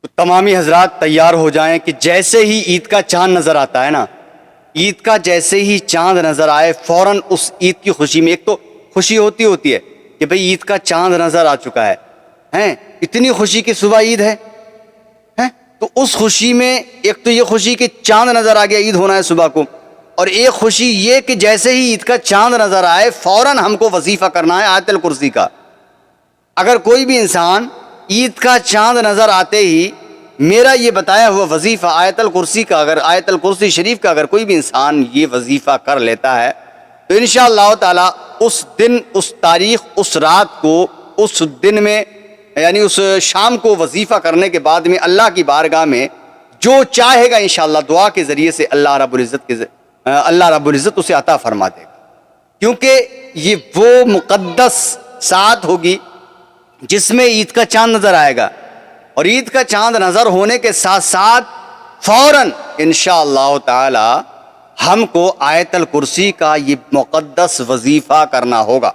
تو تمامی حضرات تیار ہو جائیں کہ جیسے ہی عید کا چاند نظر آتا ہے نا، عید کا جیسے ہی چاند نظر آئے فوراً اس عید کی خوشی میں ایک تو خوشی ہوتی ہے کہ بھئی عید کا چاند نظر آ چکا ہے، اتنی خوشی کہ صبح عید ہے، تو اس خوشی میں ایک تو یہ خوشی کہ چاند نظر آ گیا، عید ہونا ہے صبح کو، اور ایک خوشی یہ کہ جیسے ہی عید کا چاند نظر آئے فوراً ہم کو وظیفہ کرنا ہے آیت الکرسی کا۔ اگر کوئی بھی انسان عید کا چاند نظر آتے ہی میرا یہ بتایا ہوا وظیفہ آیت الکرسی کا، اگر آیت الکرسی شریف کا اگر کوئی بھی انسان یہ وظیفہ کر لیتا ہے تو انشاءاللہ تعالی اس دن، اس تاریخ، اس رات کو، اس دن میں یعنی اس شام کو وظیفہ کرنے کے بعد میں اللہ کی بارگاہ میں جو چاہے گا انشاءاللہ دعا کے ذریعے سے اللہ رب العزت اسے عطا فرما دے گا، کیونکہ یہ وہ مقدس ساعت ہوگی جس میں عید کا چاند نظر آئے گا، اور عید کا چاند نظر ہونے کے ساتھ ساتھ فوراً انشاءاللہ تعالی ہم کو آیت الکرسی کا یہ مقدس وظیفہ کرنا ہوگا،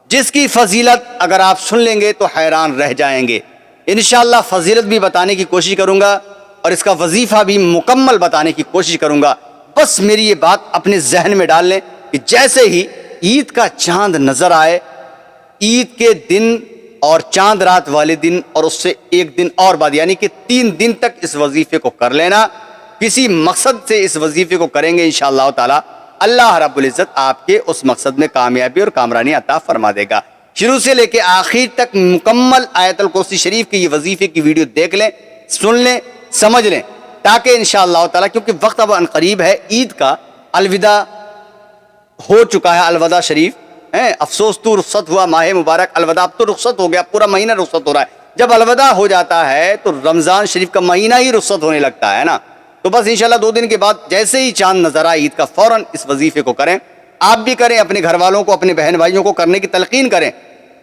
جس کی فضیلت اگر آپ سن لیں گے تو حیران رہ جائیں گے۔ انشاءاللہ فضیلت بھی بتانے کی کوشش کروں گا اور اس کا وظیفہ بھی مکمل بتانے کی کوشش کروں گا، بس میری یہ بات اپنے ذہن میں ڈال لیں کہ جیسے ہی عید کا چاند نظر آئے، عید کے دن اور چاند رات والے دن اور اس سے ایک دن اور بعد، یعنی کہ 3 دن تک اس وظیفے کو کر لینا، کسی مقصد سے اس وظیفے کو کریں گے انشاءاللہ تعالی اللہ رب العزت آپ کے اس مقصد میں کامیابی اور کامرانی عطا فرما دے گا۔ شروع سے لے کے آخر تک مکمل آیت الکرسی شریف کی یہ وظیفے کی ویڈیو دیکھ لیں، سن لیں، سمجھ لیں، تاکہ انشاءاللہ تعالی، کیونکہ وقت اب قریب ہے عید کا، الوداع ہو چکا ہے، الوداع شریف افسوس تو رخصت ہوا ماہ مبارک، الوداع اب تو رخصت ہو گیا، پورا مہینہ رخصت ہو رہا ہے، جب الوداع ہو جاتا ہے تو رمضان شریف کا مہینہ ہی رخصت ہونے لگتا ہے نا، تو بس انشاءاللہ 2 دن کے بعد جیسے ہی چاند نظر آئے عید کا فوراً اس وظیفے کو کریں، آپ بھی کریں، اپنے گھر والوں کو، اپنے بہن بھائیوں کو کرنے کی تلقین کریں،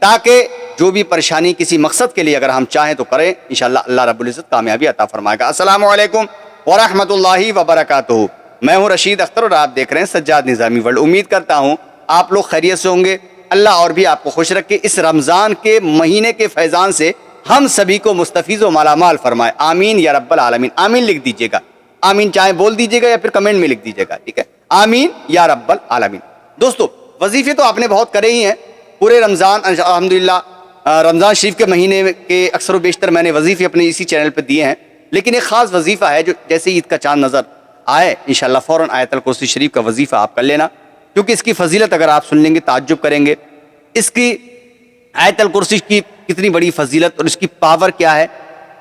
تاکہ جو بھی پریشانی کسی مقصد کے لیے اگر ہم چاہیں تو کریں، انشاءاللہ اللہ رب العزت کامیابی عطا فرمائے گا۔ السلام علیکم ورحمۃ اللہ وبرکاتہ، میں ہوں رشید اختر اور آپ دیکھ رہے ہیں سجاد نظامی ورلڈ۔ امید کرتا ہوں آپ لوگ خیریت سے ہوں گے، اللہ اور بھی آپ کو خوش رکھے، اس رمضان کے مہینے کے فیضان سے ہم سبھی کو مستفیض و مالا مال فرمائے، آمین یا رب العالمین۔ آمین لکھ دیجئے گا، آمین چاہے بول دیجئے گا یا پھر کمنٹ میں لکھ دیجئے گا، ٹھیک ہے، آمین یا رب العالمین۔ دوستو وظیفے تو آپ نے بہت کرے ہی ہیں پورے رمضان، الحمدللہ رمضان شریف کے مہینے کے اکثر و بیشتر میں نے وظیفے اپنے اسی چینل پہ دیے ہیں، لیکن ایک خاص وظیفہ ہے جو جیسے عید کا چاند نظر آئے انشاءاللہ فوراً آیت الکرسی شریف کا وظیفہ آپ کر لینا، کیونکہ اس کی فضیلت اگر آپ سن لیں گے تعجب کریں گے، اس کی آیت الکرسی کی کتنی بڑی فضیلت اور اس کی پاور کیا ہے،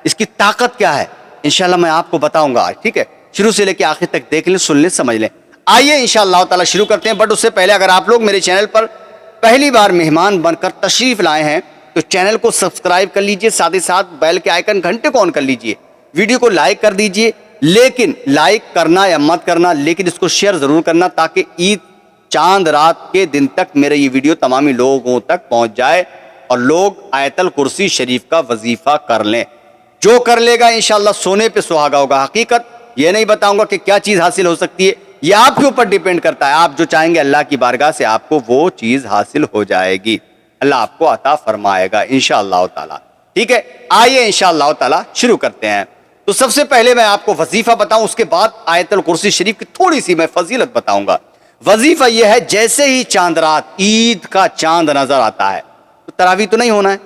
اس کی طاقت کیا ہے، انشاءاللہ میں آپ کو بتاؤں گا آج، ٹھیک ہے، شروع سے لے کے آخر تک دیکھ لیں، سن لیں، سمجھ لیں۔ آئیے انشاءاللہ تعالی شروع کرتے ہیں، بٹ اس سے پہلے اگر آپ لوگ میرے چینل پر پہلی بار مہمان بن کر تشریف لائے ہیں تو چینل کو سبسکرائب کر لیجئے، ساتھ ہی ساتھ بیل کے آئیکن گھنٹے کو آن کر لیجئے، ویڈیو کو لائک کر دیجئے، لیکن لائک کرنا یا مت کرنا، لیکن اس کو شیئر ضرور کرنا تاکہ عید چاند رات کے دن تک میرا یہ ویڈیو تمامی لوگوں تک پہنچ جائے اور لوگ آیت الکرسی شریف کا وظیفہ کر لیں۔ جو کر لے گا انشاءاللہ سونے پہ سہاگا ہوگا۔ حقیقت یہ نہیں بتاؤں گا کہ کیا چیز حاصل ہو سکتی ہے، یہ آپ کے اوپر ڈیپینڈ کرتا ہے، آپ جو چاہیں گے اللہ کی بارگاہ سے آپ کو وہ چیز حاصل ہو جائے گی، اللہ آپ کو عطا فرمائے گا انشاءاللہ تعالی، ٹھیک ہے۔ آئیے انشاءاللہ تعالی شروع کرتے ہیں۔ تو سب سے پہلے میں آپ کو وظیفہ بتاؤں، اس کے بعد آیت الکرسی شریف کی تھوڑی سی میں فضیلت بتاؤں گا۔ وظیفہ یہ ہے جیسے ہی چاند رات عید کا چاند نظر آتا ہے تو تراویح تو نہیں ہونا ہے،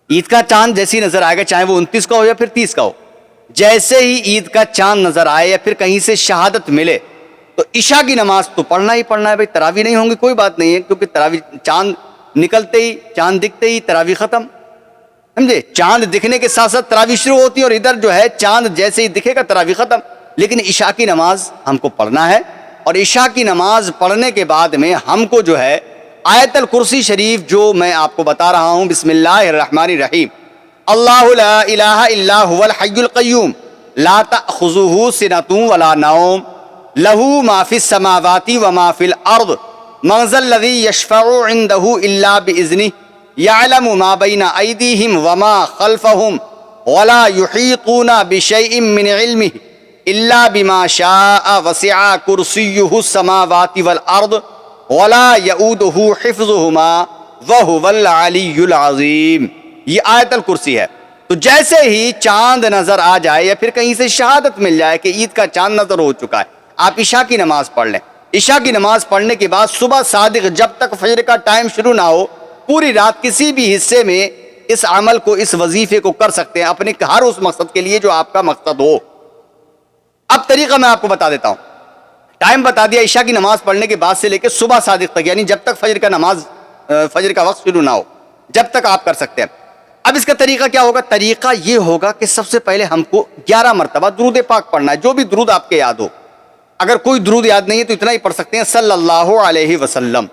عید کا چاند جیسے ہی نظر آئے گا چاہے وہ 29 کا ہو یا پھر 30 کا ہو، جیسے ہی عید کا چاند نظر آئے یا پھر کہیں سے شہادت ملے تو عشاء کی نماز تو پڑھنا ہی پڑھنا ہے بھائی، تراویح نہیں ہوں گی کوئی بات نہیں ہے، کیونکہ تراویح چاند نکلتے ہی، چاند دکھتے ہی تراویح ختم، سمجھے، چاند دکھنے کے ساتھ ساتھ تراویح شروع ہوتی ہے اور ادھر جو ہے چاند جیسے ہی دکھے گا تراویح ختم، لیکن عشاء کی نماز ہم کو پڑھنا ہے، اور عشاء کی نماز پڑھنے کے بعد میں ہم کو جو ہے آیت الکرسی شریف جو میں آپ کو بتا رہا ہوں، بسم اللہ الرحمن الرحیم، اللہ لا الہ الا هو الحی القیوم لا تأخذہ سنۃ ولا نوم لہ ما فی السماوات وما فی الارض من ذا الذی یشفع عنده الا بإذنہ یعلم ما بین ایدیہم وما خلفہم ولا یحیطون بشیء من علمہ الا بما شاء وسع کرسیہ السماوات والارض ولا یؤودہ حفظہما وہو العلی العظیم۔ یہ آیت الکرسی ہے، تو جیسے ہی چاند نظر آ جائے یا پھر کہیں سے شہادت مل جائے کہ عید کا چاند نظر ہو چکا ہے، آپ عشاء کی نماز پڑھ لیں۔ عشاء کی نماز پڑھنے کے بعد صبح صادق جب تک فجر کا ٹائم شروع نہ ہو، پوری رات کسی بھی حصے میں اس عمل کو، اس وظیفے کو کر سکتے ہیں اپنے ہر اس مقصد کے لیے جو آپ کا مقصد ہو۔ اب طریقہ میں آپ کو بتا دیتا ہوں، ٹائم بتا دیا، عشاء کی نماز پڑھنے کے بعد سے لے کے صبح صادق تک، یعنی جب تک فجر کا وقت شروع نہ ہو، جب تک آپ کر سکتے ہیں۔ اب اس کا طریقہ کیا ہوگا؟ طریقہ یہ ہوگا کہ سب سے پہلے ہم کو 11 مرتبہ درود پاک پڑھنا ہے، جو بھی درود آپ کے یاد ہو۔ اگر کوئی درود یاد نہیں ہے تو اتنا ہی پڑھ سکتے ہیں، صلی اللہ علیہ وسلم،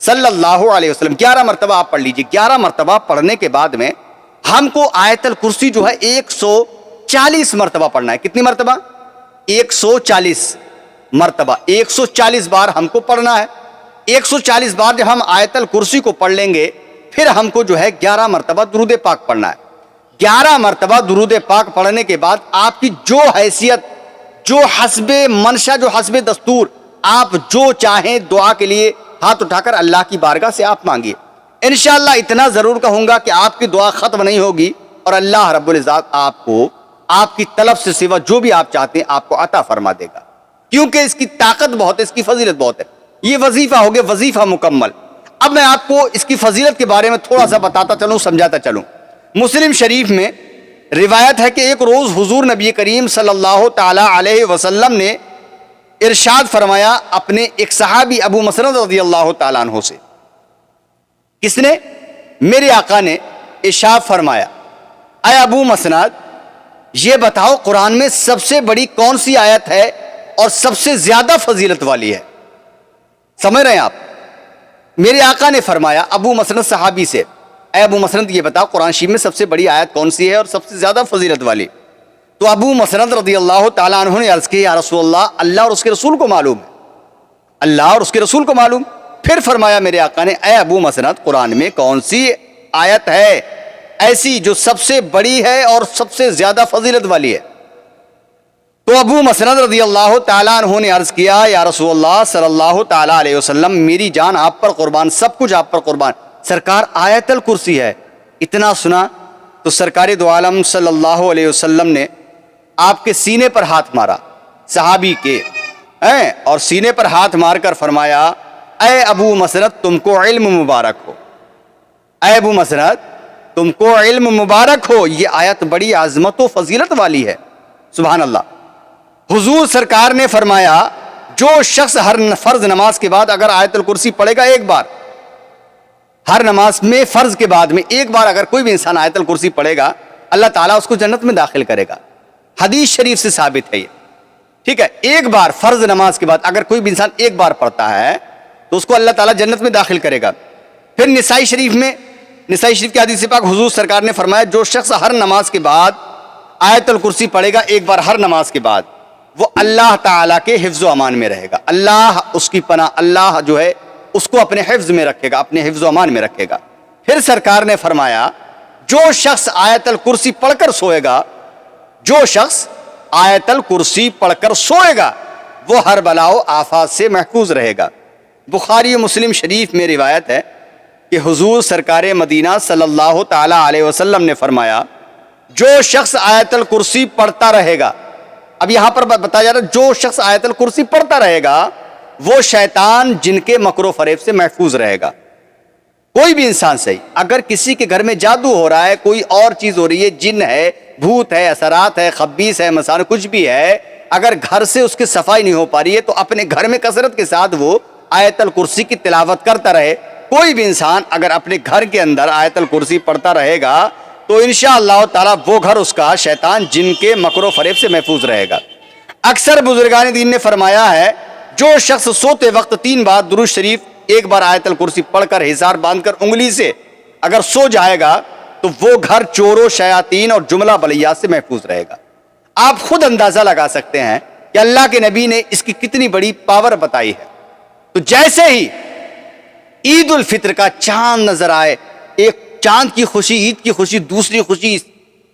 صلی اللہ علیہ وسلم 11 مرتبہ آپ پڑھ لیجئے۔ 11 مرتبہ پڑھنے کے بعد میں ہم کو آیت الکرسی جو ہے 140 مرتبہ پڑھنا ہے۔ کتنی مرتبہ؟ 140 مرتبہ، 140 بار ہم کو پڑھنا ہے۔ 140 بار جب ہم آیت الکرسی کو پڑھ لیں گے، پھر ہم کو جو ہے 11 مرتبہ درود پاک پڑھنا ہے۔ 11 مرتبہ درود پاک پڑھنے کے بعد آپ کی جو حیثیت، جو حسب منشا، جو حسب دستور، آپ جو چاہیں دعا کے لیے ہاتھ اٹھا کر اللہ کی بارگاہ سے آپ مانگیے۔ انشاءاللہ اتنا ضرور کہوں گا کہ آپ کی دعا ختم نہیں ہوگی اور اللہ رب العزت آپ کو آپ کی طلب سے سوا جو بھی آپ چاہتے ہیں آپ کو عطا فرما دے گا، کیونکہ اس کی طاقت بہت ہے، اس کی فضیلت بہت ہے۔ یہ وظیفہ ہو گیا، وظیفہ مکمل۔ اب میں آپ کو اس کی فضیلت کے بارے میں تھوڑا سا بتاتا چلوں، سمجھاتا چلوں۔ مسلم شریف میں روایت ہے کہ ایک روز حضور نبی کریم صلی اللہ تعالی علیہ وسلم نے ارشاد فرمایا اپنے ایک صحابی ابو مسعود رضی اللہ تعالیٰ عنہ سے۔ کس نے؟ میرے آقا نے ارشاد فرمایا، اے ابو مسعود، یہ بتاؤ قرآن میں سب سے بڑی کون سی آیت ہے اور سب سے زیادہ فضیلت والی ہے؟ سمجھ رہے ہیں آپ؟ میرے آقا نے فرمایا ابو مسعود صحابی سے، اے ابو مسعود یہ بتاؤ قرآن شریف میں سب سے بڑی آیت کون سی ہے اور سب سے زیادہ فضیلت والی؟ تو ابو مسعود رضی اللہ تعالیٰ عنہ نے عرض کی، یا رسول اللہ، اللہ اور اس کے رسول کو معلوم ہے، اللہ اور اس کے رسول کو معلوم۔ پھر فرمایا میرے آقا نے، اے ابو مسعود، قرآن میں کون سی آیت ہے ایسی جو سب سے بڑی ہے اور سب سے زیادہ فضیلت والی ہے؟ تو ابو مسعود رضی اللہ تعالیٰ عنہ نے عرض کیا، یا رسول اللہ صلی اللہ تعالیٰ علیہ وسلم، میری جان آپ پر قربان، سب کچھ آپ پر قربان، سرکار آیت الکرسی ہے۔ اتنا سنا تو سرکار دو عالم صلی اللہ علیہ وسلم نے آپ کے سینے پر ہاتھ مارا، صحابی کے، اور سینے پر ہاتھ مار کر فرمایا، اے ابو مسعود، تم کو علم مبارک ہو، اے ابو مسعود، تم کو علم مبارک ہو، یہ آیت بڑی عظمت و فضیلت والی ہے۔ سبحان اللہ۔ حضور سرکار نے فرمایا، جو شخص ہر فرض نماز کے بعد اگر آیت الکرسی پڑھے گا ایک بار، ہر نماز میں فرض کے بعد میں ایک بار اگر کوئی بھی انسان آیت الکرسی پڑھے گا، اللہ تعالیٰ اس کو جنت میں داخل کرے گا۔ حدیث شریف سے ثابت ہے یہ، ٹھیک ہے؟ ایک بار فرض نماز کے بعد اگر کوئی بھی انسان ایک بار پڑھتا ہے تو اس کو اللہ تعالیٰ جنت میں داخل کرے گا۔ پھر نسائی شریف کی حدیث پاک حضور سرکار نے فرمایا، جو شخص ہر نماز کے بعد آیت الکرسی پڑھے گا ایک بار ہر نماز کے بعد، وہ اللہ تعالیٰ کے حفظ و امان میں رہے گا، اللہ اس کی پناہ، اللہ جو ہے اس کو اپنے حفظ میں رکھے گا، اپنے حفظ و امان میں رکھے گا۔ پھر سرکار نے فرمایا، جو شخص آیت الکرسی پڑھ کر سوئے گا، جو شخص آیت الکرسی پڑھ کر سوئے گا، وہ ہر بلا و آفات سے محفوظ رہے گا۔ بخاری و مسلم شریف میں روایت ہے کہ حضور سرکار مدینہ صلی اللہ تعالی علیہ وسلم نے فرمایا، جو شخص آیت الکرسی پڑھتا رہے گا، اب یہاں پر بتایا جا رہا ہے جو شخص آیت الکرسی پڑھتا رہے گا وہ شیطان جن کے مکر و فریب سے محفوظ رہے گا۔ کوئی بھی انسان صحیح، اگر کسی کے گھر میں جادو ہو رہا ہے، کوئی اور چیز ہو رہی ہے، جن ہے، بھوت ہے، اثرات ہے، خبیث ہے، مسان کچھ بھی ہے، اگر گھر سے اس کی صفائی نہیں ہو پا رہی ہے تو اپنے گھر میں کثرت کے ساتھ وہ آیت الکرسی کی تلاوت کرتا رہے۔ کوئی بھی انسان اگر اپنے گھر کے اندر آیت الکرسی پڑھتا رہے گا تو انشاءاللہ تعالی وہ گھر اس کا شیطان جن کے مکر و فریب سے محفوظ رہے گا۔ اکثر بزرگان دین نے فرمایا ہے، جو شخص سوتے وقت 3 بار درود شریف، ایک بار آیت الکرسی پڑھ کر ہزار باندھ کر انگلی سے اگر سو جائے گا تو وہ گھر چوروں، شیاطین اور جملہ بلیات سے محفوظ رہے گا۔ آپ خود اندازہ لگا سکتے ہیں کہ اللہ کے نبی نے اس کی کتنی بڑی پاور بتائی ہے۔ تو جیسے ہی عید الفطر کا چاند نظر آئے، ایک چاند کی خوشی، عید کی خوشی، دوسری خوشی،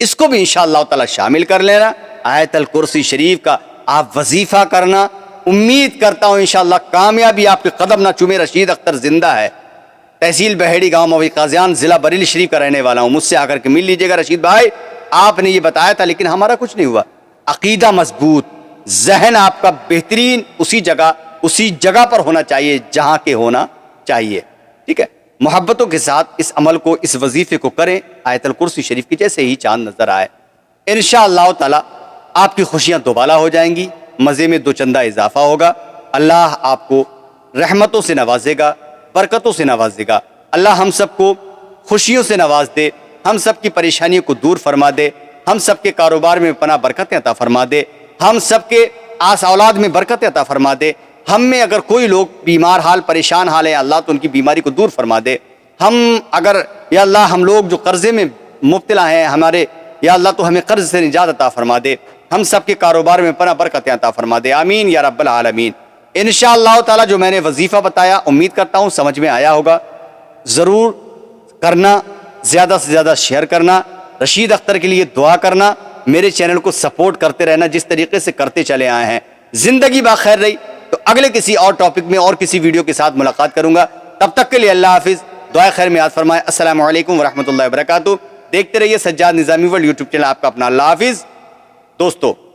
اس کو بھی انشاءاللہ تعالی شامل کر لینا، آیت الکرسی شریف کا آپ وظیفہ کرنا۔ امید کرتا ہوں انشاءاللہ کامیابی آپ کے قدم نہ چومے۔ رشید اختر زندہ ہے، تحصیل بہیڑی گاؤں موی قاضیان ضلع بریلی شریف کا رہنے والا ہوں. مجھ سے آ کر کے مل لیجیے گا. رشید بھائی آپ نے یہ بتایا تھا لیکن ہمارا کچھ نہیں ہوا. عقیدہ مضبوط, ذہن آپ کا بہترین اسی جگہ پر ہونا چاہیے جہاں کے ہونا چاہیے. ٹھیک ہے, محبتوں کے ساتھ اس عمل کو, اس وظیفے کو کریں. آیت الکرسی شریف کی جیسے ہی چاند نظر آئے انشاءاللہ تعالی آپ کی خوشیاں دوبالا ہو جائیں گی, مزے میں دو چندہ اضافہ ہوگا. اللہ آپ کو رحمتوں سے نوازے گا, برکتوں سے نوازے گا. اللہ ہم سب کو خوشیوں سے نواز دے, ہم سب کی پریشانیوں کو دور فرما دے, ہم سب کے کاروبار میں پناہ برکتیں عطا فرما دے, ہم سب کے آس اولاد میں برکتیں عطا فرما دے. ہم میں اگر کوئی لوگ بیمار حال پریشان حال ہے اللہ تو ان کی بیماری کو دور فرما دے. ہم اگر یا اللہ ہم لوگ جو قرضے میں مبتلا ہیں ہمارے, یا اللہ تو ہمیں قرض سے نجات عطا فرما دے. ہم سب کے کاروبار میں پناہ برکتیں عطا فرما دے. آمین یا رب العالمین. انشاءاللہ تعالی جو میں نے وظیفہ بتایا امید کرتا ہوں سمجھ میں آیا ہوگا. ضرور کرنا, زیادہ سے زیادہ شیئر کرنا, رشید اختر کے لیے دعا کرنا, میرے چینل کو سپورٹ کرتے رہنا جس طریقے سے کرتے چلے آئے ہیں. زندگی باخیر رہی تو اگلے کسی اور ٹاپک میں اور کسی ویڈیو کے ساتھ ملاقات کروں گا. تب تک کے لیے اللہ حافظ, دعائے خیر میں یاد فرمائے. السلام علیکم ورحمۃ اللہ وبرکاتہ. دیکھتے رہیے سجاد نظامی ورلڈ یوٹیوب چینل آپ کا اپنا. اللہ حافظ دوستو.